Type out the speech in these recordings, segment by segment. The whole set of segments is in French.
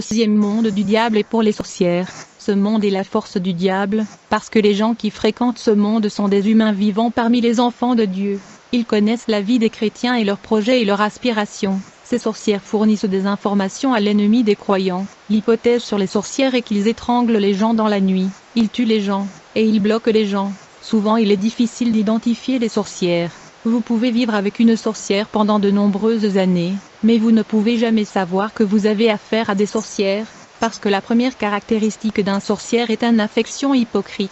sixième monde du diable est pour les sorcières. Ce monde est la force du diable, parce que les gens qui fréquentent ce monde sont des humains vivants parmi les enfants de Dieu. Ils connaissent la vie des chrétiens et leurs projets et leurs aspirations. Ces sorcières fournissent des informations à l'ennemi des croyants. L'hypothèse sur les sorcières est qu'ils étranglent les gens dans la nuit, ils tuent les gens, et ils bloquent les gens. Souvent il est difficile d'identifier les sorcières. Vous pouvez vivre avec une sorcière pendant de nombreuses années, mais vous ne pouvez jamais savoir que vous avez affaire à des sorcières, parce que la première caractéristique d'un sorcière est une affection hypocrite.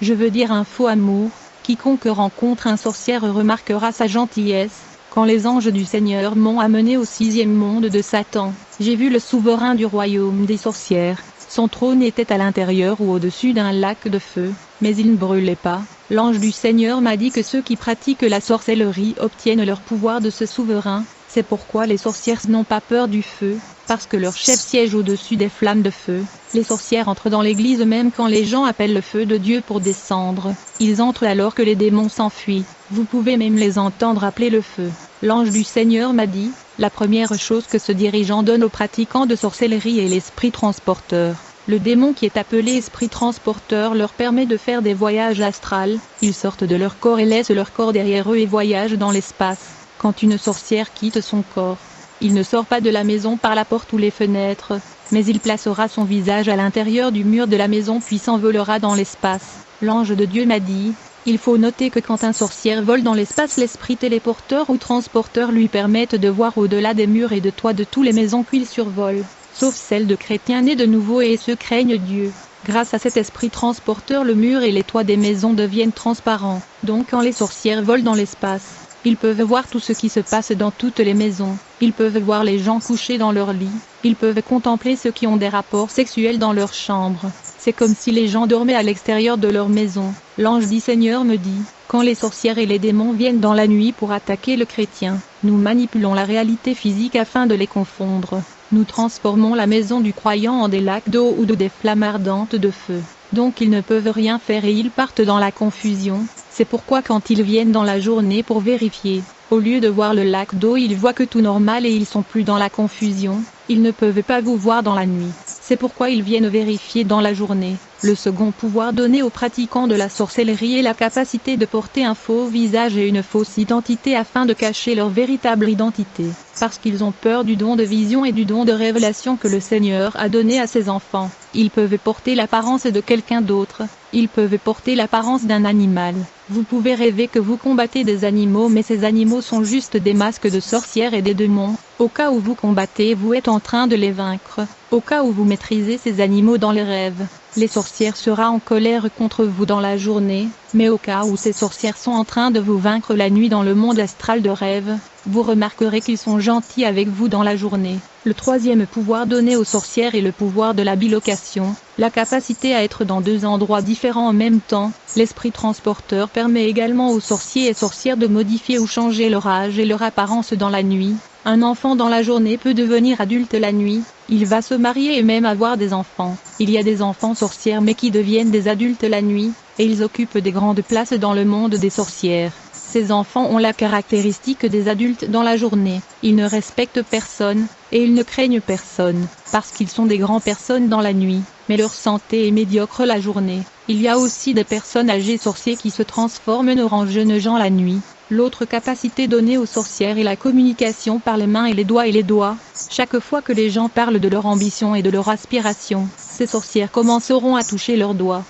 Je veux dire un faux amour. Quiconque rencontre un sorcière remarquera sa gentillesse. Quand les anges du Seigneur m'ont amené au sixième monde de Satan, j'ai vu le souverain du royaume des sorcières. Son trône était à l'intérieur ou au-dessus d'un lac de feu, mais il ne brûlait pas. L'ange du Seigneur m'a dit que ceux qui pratiquent la sorcellerie obtiennent leur pouvoir de ce souverain. C'est pourquoi les sorcières n'ont pas peur du feu, parce que leur chef siège au-dessus des flammes de feu. Les sorcières entrent dans l'église même quand les gens appellent le feu de Dieu pour descendre. Ils entrent alors que les démons s'enfuient. Vous pouvez même les entendre appeler le feu. L'ange du Seigneur m'a dit, la première chose que ce dirigeant donne aux pratiquants de sorcellerie est l'esprit transporteur. Le démon qui est appelé esprit transporteur leur permet de faire des voyages astrals. Ils sortent de leur corps et laissent leur corps derrière eux et voyagent dans l'espace. Quand une sorcière quitte son corps, il ne sort pas de la maison par la porte ou les fenêtres, mais il placera son visage à l'intérieur du mur de la maison puis s'envolera dans l'espace. L'ange de Dieu m'a dit, il faut noter que quand un sorcière vole dans l'espace, l'esprit téléporteur ou transporteur lui permettent de voir au-delà des murs et de toits de toutes les maisons qu'il survole, sauf celles de chrétiens nés de nouveau et ceux craignent Dieu. Grâce à cet esprit transporteur, le mur et les toits des maisons deviennent transparents. Donc quand les sorcières volent dans l'espace, ils peuvent voir tout ce qui se passe dans toutes les maisons. Ils peuvent voir les gens couchés dans leur lit. Ils peuvent contempler ceux qui ont des rapports sexuels dans leur chambre. C'est comme si les gens dormaient à l'extérieur de leur maison. L'ange du Seigneur me dit, quand les sorcières et les démons viennent dans la nuit pour attaquer le chrétien, nous manipulons la réalité physique afin de les confondre. Nous transformons la maison du croyant en des lacs d'eau ou de des flammes ardentes de feu. Donc ils ne peuvent rien faire et ils partent dans la confusion. C'est pourquoi quand ils viennent dans la journée pour vérifier, au lieu de voir le lac d'eau ils voient que tout normal et ils sont plus dans la confusion. Ils ne peuvent pas vous voir dans la nuit. C'est pourquoi ils viennent vérifier dans la journée. Le second pouvoir donné aux pratiquants de la sorcellerie est la capacité de porter un faux visage et une fausse identité afin de cacher leur véritable identité. Parce qu'ils ont peur du don de vision et du don de révélation que le Seigneur a donné à ses enfants. Ils peuvent porter l'apparence de quelqu'un d'autre. Ils peuvent porter l'apparence d'un animal. Vous pouvez rêver que vous combattez des animaux mais ces animaux sont juste des masques de sorcières et des démons. Au cas où vous combattez, vous êtes en train de les vaincre. Au cas où vous maîtrisez ces animaux dans les rêves, les sorcières seront en colère contre vous dans la journée, mais au cas où ces sorcières sont en train de vous vaincre la nuit dans le monde astral de rêve, vous remarquerez qu'ils sont gentils avec vous dans la journée. Le troisième pouvoir donné aux sorcières est le pouvoir de la bilocation, la capacité à être dans deux endroits différents en même temps. L'esprit transporteur permet également aux sorciers et sorcières de modifier ou changer leur âge et leur apparence dans la nuit. Un enfant dans la journée peut devenir adulte la nuit, il va se marier et même avoir des enfants. Il y a des enfants sorcières mais qui deviennent des adultes la nuit, et ils occupent des grandes places dans le monde des sorcières. Ces enfants ont la caractéristique des adultes dans la journée. Ils ne respectent personne, et ils ne craignent personne, parce qu'ils sont des grandes personnes dans la nuit, mais leur santé est médiocre la journée. Il y a aussi des personnes âgées sorciers qui se transforment en jeunes gens la nuit. L'autre capacité donnée aux sorcières est la communication par les mains et les doigts. Chaque fois que les gens parlent de leur ambition et de leur aspiration, ces sorcières commenceront à toucher leurs doigts,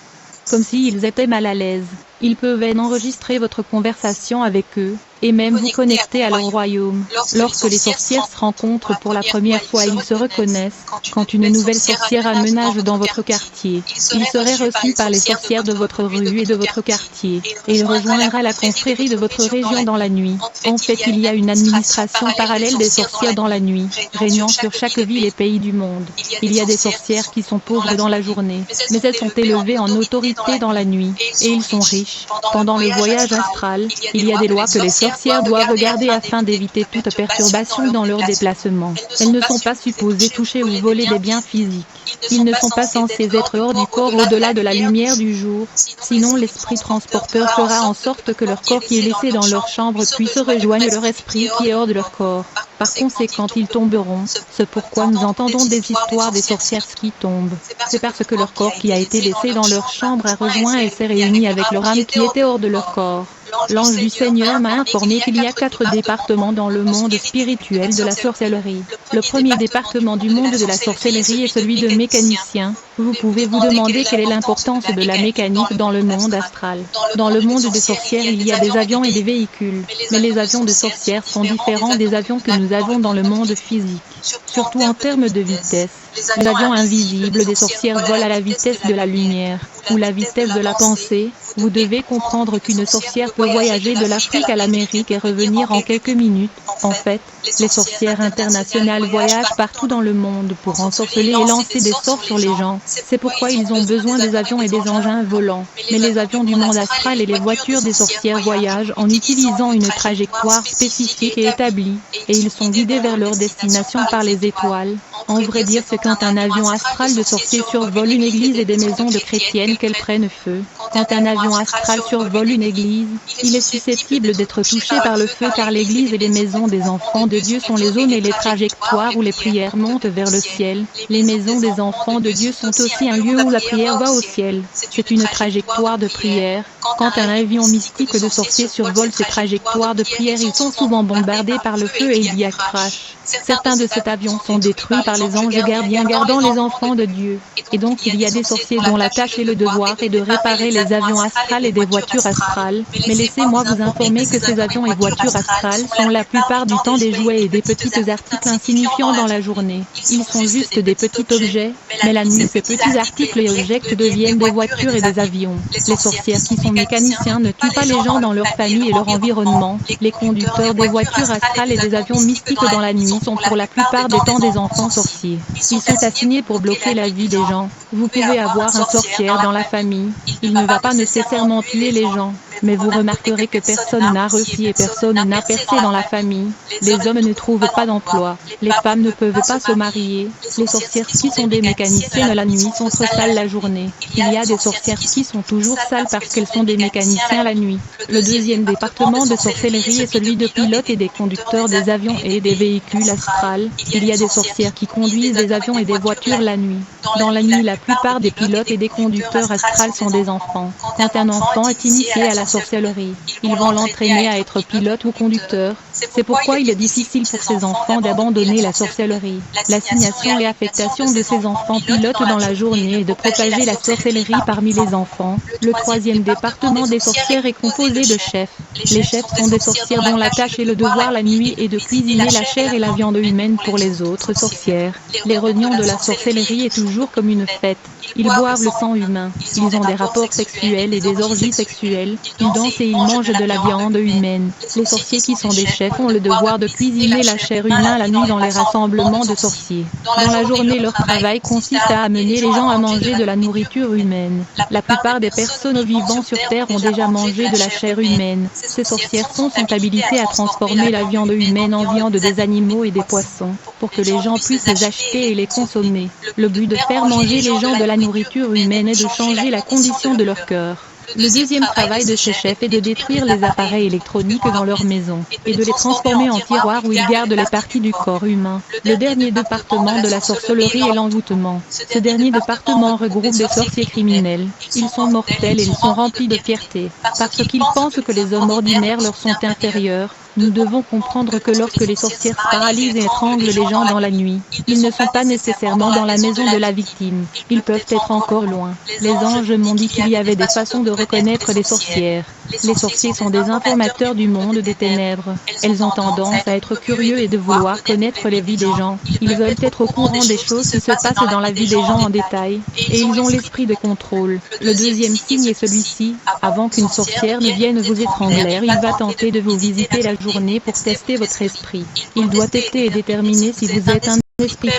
comme s'ils étaient mal à l'aise. Ils peuvent enregistrer votre conversation avec eux, et même vous connecter à leur royaume. Lorsque les sorcières se rencontrent pour la première fois, ils se reconnaissent. Quand une nouvelle sorcière aménage dans votre quartier, il serait reçu par les sorcières de votre rue et de votre quartier, et il rejoindra la confrérie de votre région dans la nuit. En fait, il y a une administration parallèle des sorcières dans la nuit, régnant sur chaque ville et pays du monde. Il y a des sorcières qui sont pauvres dans la journée, mais elles sont élevées en autorité dans la nuit, et ils sont riches. Pendant le voyage astral, il y a des lois que les sorcières doivent regarder afin d'éviter toute perturbation dans leur déplacement. Elles ne sont pas supposées toucher ou voler des biens physiques. Ils ne sont pas censés être hors du corps au-delà de la lumière du jour, sinon l'esprit transporteur fera en sorte que leur corps qui est laissé dans leur chambre puisse rejoindre leur esprit qui est hors de leur corps. Par conséquent ils tomberont. C'est pourquoi nous entendons des histoires des sorcières qui tombent. C'est parce que leur corps qui a été laissé dans leur chambre a rejoint et s'est réuni avec leur âme qui était hors de leur corps. L'ange du Seigneur m'a informé qu'il y a 4 départements dans le monde spirituel de la sorcellerie. Le premier département du monde de la sorcellerie est celui de mécanicien. Vous pouvez vous demander quelle est l'importance de la mécanique dans le monde astral. Dans le monde des sorcières, il y a des avions et des véhicules. Mais les avions de sorcières sont différents des avions que nous avons dans le monde physique. Surtout en termes de vitesse. Les avions invisibles des sorcières volent à la vitesse de la lumière, ou la vitesse de la pensée. Vous devez comprendre qu'une sorcière peut voyager de l'Afrique à l'Amérique et revenir en quelques minutes. En fait, les sorcières internationales voyagent partout dans le monde pour ensorceler et lancer des sorts sur les gens. C'est pourquoi ils ont besoin des avions et des engins volants. Mais les avions du monde astral et les voitures des sorcières voyagent en utilisant une trajectoire spécifique et établie, et ils sont guidés vers leur destination par les étoiles. En vrai dire, c'est quand un avion astral de sorciers survole une église et des maisons de chrétiennes qu'elles prennent feu. Quand un avion astral survole une église, il est susceptible d'être touché par le feu car l'église et les maisons des enfants de Dieu sont les zones et les trajectoires où les prières montent vers le ciel. Les maisons des enfants de Dieu sont aussi un lieu où la prière va au ciel. C'est une trajectoire de prière. Quand un avion mystique de sorciers survole ces trajectoires de prière, ils sont souvent bombardés par le feu et il y a crash. Certains de cet avion sont détruits par les anges gardiens gardant les enfants de Dieu. Et donc il y a des sorciers dont la tâche et le devoir est de réparer les avions astrales et des voitures astrales. Mais laissez-moi vous informer que ces avions et voitures astrales sont la plupart du temps des jouets et des petits articles insignifiants dans la journée. Ils sont juste des petits objets, mais la nuit ces petits articles et objets deviennent des voitures et des avions. Les sorcières qui sont mécaniciens ne tuent pas les gens dans leur famille et leur environnement. Les conducteurs des voitures astrales et des avions mystiques dans la nuit sont pour la plupart des temps des enfants sorciers. Ils sont assignés pour bloquer la vie des gens. Vous pouvez avoir un sorcière dans la famille. Il ne va pas nécessairement tuer les gens. Mais vous remarquerez que personne n'a réussi et personne n'a percé dans la famille. Les hommes ne trouvent pas d'emploi. Les femmes ne peuvent pas se marier. Les sorcières qui sont des mécaniciennes la nuit sont trop sales la journée. Il y a des sorcières qui sont toujours sales parce qu'elles sont des mécaniciens la nuit. Le deuxième département de sorcellerie est celui de pilotes et des conducteurs des avions et des véhicules astrales. Il y a des sorcières qui conduisent des avions et des voitures la nuit. Dans la nuit, la plupart des pilotes et des conducteurs astrales sont des enfants. Quand un enfant est initié à la sorcellerie, ils vont l'entraîner à être pilote ou conducteur. C'est pourquoi il est difficile pour ces enfants d'abandonner la sorcellerie. L'assignation et affectation de ces enfants pilotes dans la journée est de propager la sorcellerie parmi les enfants. Le troisième département des sorcières est composé de chefs. Les chefs sont des sorcières dont la tâche et le devoir la nuit est de cuisiner la chair et la viande humaine pour les autres sorcières. Les réunions de la sorcellerie est toujours comme une fête. Ils boivent le sang humain. Ils ont des rapports sexuels et des orgies sexuelles. Ils dansent et ils mangent de la viande humaine. Les sorciers qui sont des chefs ont le devoir de cuisiner la chair humaine la nuit dans les rassemblements de sorciers. Dans la journée, leur travail consiste à amener les gens à manger de la nourriture humaine. La plupart des personnes vivant sur Terre ont déjà mangé de la chair humaine. Ces sorcières sont habilitées à transformer la viande humaine en viande des animaux et des poissons, pour que les gens puissent les acheter et les consommer. Le but de faire manger les gens de la nourriture humaine est de changer la condition de leur cœur. Le deuxième travail de ces chefs est de détruire les appareils électroniques dans leur maison, et de les transformer en tiroirs où ils gardent les parties du corps humain. Le dernier département de la sorcellerie est l'envoûtement. Ce dernier département regroupe des sorciers criminels. Ils sont mortels et ils sont remplis de fierté, parce qu'ils pensent que les hommes ordinaires leur sont inférieurs. Nous devons comprendre que lorsque les sorcières paralysent et étranglent les gens dans la nuit, ils ne sont pas nécessairement dans la maison de la victime. Ils peuvent être encore loin. Les anges m'ont dit qu'il y avait des façons de reconnaître les sorcières. Les sorciers sont des informateurs du monde des ténèbres. Elles ont tendance à être curieux et de vouloir connaître les vies des gens. Ils veulent être au courant des choses qui se passent dans la vie des gens en détail. Et ils ont l'esprit de contrôle. Le deuxième signe est celui-ci. Avant qu'une sorcière ne vienne vous étrangler, il va tenter de vous visiter la journée pour tester votre esprit. Il doit tester et déterminer si vous êtes un esprit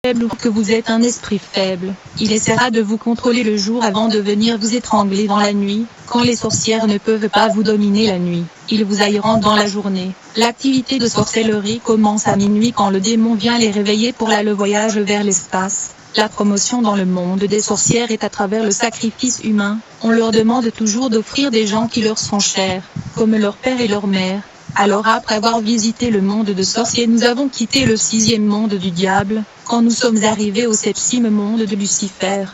faible ou que vous êtes un esprit faible. Il essaiera de vous contrôler le jour avant de venir vous étrangler dans la nuit. Quand les sorcières ne peuvent pas vous dominer la nuit, ils vous haïront dans la journée. L'activité de sorcellerie commence à minuit quand le démon vient les réveiller pour le voyage vers l'espace. La promotion dans le monde des sorcières est à travers le sacrifice humain. On leur demande toujours d'offrir des gens qui leur sont chers, comme leur père et leur mère. Alors après avoir visité le monde de sorciers, nous avons quitté le 6e monde du diable, quand nous sommes arrivés au 7e monde de Lucifer.